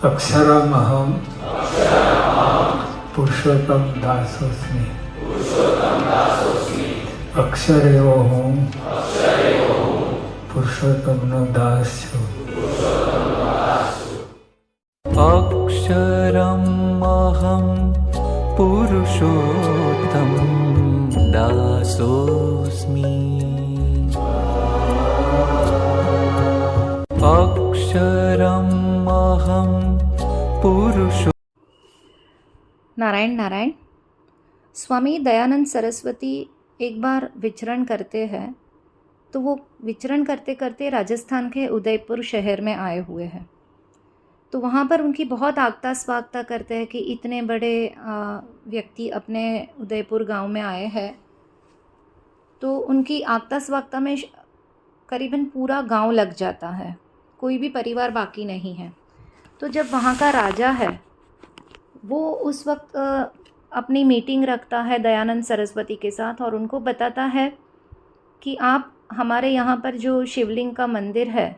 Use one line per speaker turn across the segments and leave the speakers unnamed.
अक्षरमहं पुरुषोत्तम दासोस्मि। अक्षर एवो हूँ पुरुषोत्तमનો દાસ છું।
अक्षरम् अहं पुरुषोत्तम दासोऽस्मि। अक्षरम् अहं पुरुषो।
नारायण नारायण। स्वामी दयानंद सरस्वती एक बार विचरण करते हैं, तो वो विचरण करते करते राजस्थान के उदयपुर शहर में आए हुए हैं। तो वहाँ पर उनकी बहुत आगता स्वागता करते हैं कि इतने बड़े व्यक्ति अपने उदयपुर गांव में आए हैं। तो उनकी आगता स्वागता में करीबन पूरा गांव लग जाता है, कोई भी परिवार बाकी नहीं है। तो जब वहाँ का राजा है वो उस वक्त अपनी मीटिंग रखता है दयानंद सरस्वती के साथ और उनको बताता है कि आप हमारे यहाँ पर जो शिवलिंग का मंदिर है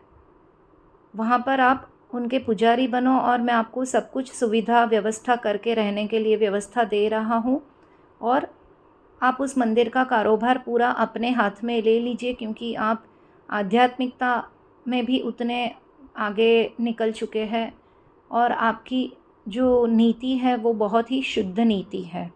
वहाँ पर आप उनके पुजारी बनो और मैं आपको सब कुछ सुविधा व्यवस्था करके रहने के लिए व्यवस्था दे रहा हूँ और आप उस मंदिर का कारोबार पूरा अपने हाथ में ले लीजिए, क्योंकि आप आध्यात्मिकता में भी उतने आगे निकल चुके हैं और आपकी जो नीति है वो बहुत ही शुद्ध नीति है।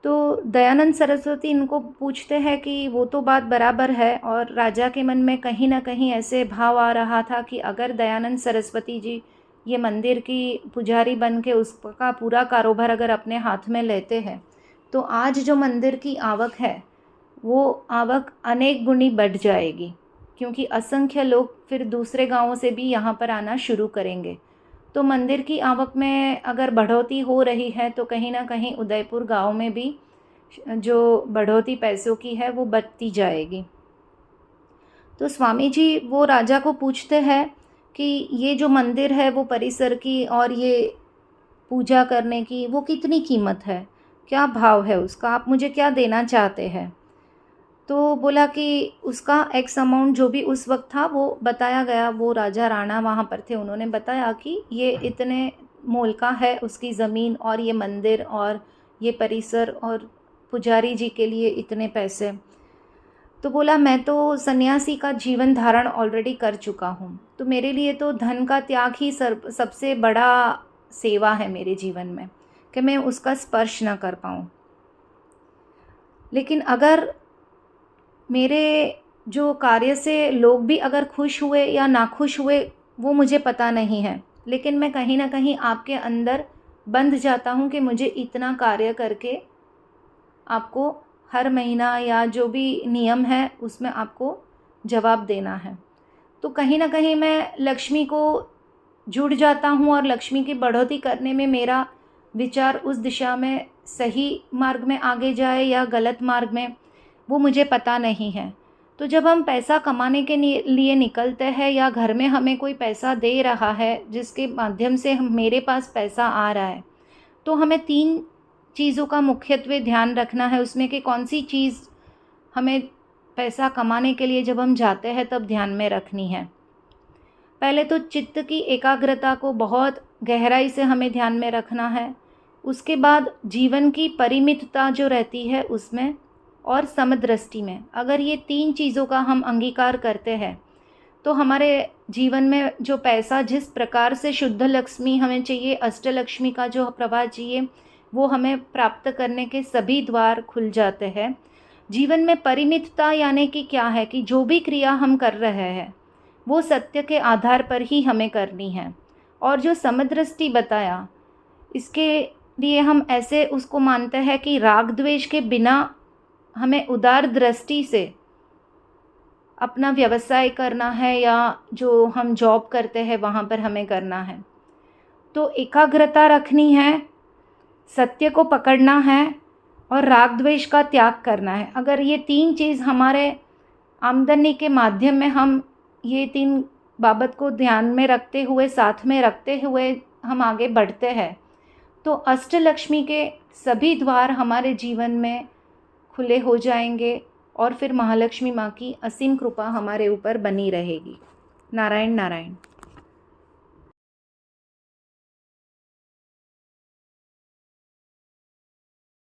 तो दयानंद सरस्वती इनको पूछते हैं कि वो तो बात बराबर है, और राजा के मन में कहीं ना कहीं ऐसे भाव आ रहा था कि अगर दयानंद सरस्वती जी ये मंदिर की पुजारी बन के उसका पूरा कारोबार अगर अपने हाथ में लेते हैं तो आज जो मंदिर की आवक है वो आवक अनेक गुनी बढ़ जाएगी, क्योंकि असंख्य लोग फिर दूसरे गांवों से भी यहाँ पर आना शुरू करेंगे। तो मंदिर की आवक में अगर बढ़ोतरी हो रही है तो कहीं ना कहीं उदयपुर गांव में भी जो बढ़ोतरी पैसों की है वो बढ़ती जाएगी। तो स्वामी जी वो राजा को पूछते हैं कि ये जो मंदिर है वो परिसर की और ये पूजा करने की वो कितनी कीमत है, क्या भाव है उसका, आप मुझे क्या देना चाहते हैं। तो बोला कि उसका एक्स अमाउंट जो भी उस वक्त था वो बताया गया। वो राजा राणा वहाँ पर थे, उन्होंने बताया कि ये इतने मोल का है उसकी ज़मीन और ये मंदिर और ये परिसर और पुजारी जी के लिए इतने पैसे। तो बोला मैं तो सन्यासी का जीवन धारण ऑलरेडी कर चुका हूँ, तो मेरे लिए तो धन का त्याग ही सबसे बड़ा सेवा है मेरे जीवन में कि मैं उसका स्पर्श ना कर पाऊँ। लेकिन अगर मेरे जो कार्य से लोग भी अगर खुश हुए या नाखुश हुए वो मुझे पता नहीं है, लेकिन मैं कहीं ना कहीं आपके अंदर बंध जाता हूँ कि मुझे इतना कार्य करके आपको हर महीना या जो भी नियम है उसमें आपको जवाब देना है। तो कहीं ना कहीं मैं लक्ष्मी को जुड़ जाता हूँ और लक्ष्मी की बढ़ोतरी करने में मेरा विचार उस दिशा में सही मार्ग में आगे जाए या गलत मार्ग में वो मुझे पता नहीं है। तो जब हम पैसा कमाने के लिए निकलते हैं या घर में हमें कोई पैसा दे रहा है जिसके माध्यम से मेरे पास पैसा आ रहा है, तो हमें 3 चीज़ों का मुख्यत्वे ध्यान रखना है उसमें कि कौन सी चीज़ हमें पैसा कमाने के लिए जब हम जाते हैं तब ध्यान में रखनी है। पहले तो चित्त की एकाग्रता को बहुत गहराई से हमें ध्यान में रखना है। उसके बाद जीवन की परिमितता जो रहती है उसमें और समदृष्टि में, अगर ये 3 चीज़ों का हम अंगीकार करते हैं तो हमारे जीवन में जो पैसा जिस प्रकार से शुद्ध लक्ष्मी हमें चाहिए, अष्टलक्ष्मी का जो प्रवाह चाहिए वो हमें प्राप्त करने के सभी द्वार खुल जाते हैं। जीवन में परिमितता यानी कि क्या है कि जो भी क्रिया हम कर रहे हैं वो सत्य के आधार पर ही हमें करनी है। और जो समदृष्टि बताया इसके लिए हम ऐसे उसको मानते हैं कि राग द्वेष के बिना हमें उदार दृष्टि से अपना व्यवसाय करना है या जो हम जॉब करते हैं वहाँ पर हमें करना है। तो एकाग्रता रखनी है, सत्य को पकड़ना है और राग द्वेष का त्याग करना है। अगर ये 3 चीज़ हमारे आमदनी के माध्यम में हम ये 3 बाबत को ध्यान में रखते हुए साथ में रखते हुए हम आगे बढ़ते हैं तो अष्टलक्ष्मी के सभी द्वार हमारे जीवन में खुले हो जाएंगे और फिर महालक्ष्मी माँ की असीम कृपा हमारे ऊपर बनी रहेगी। नारायण नारायण।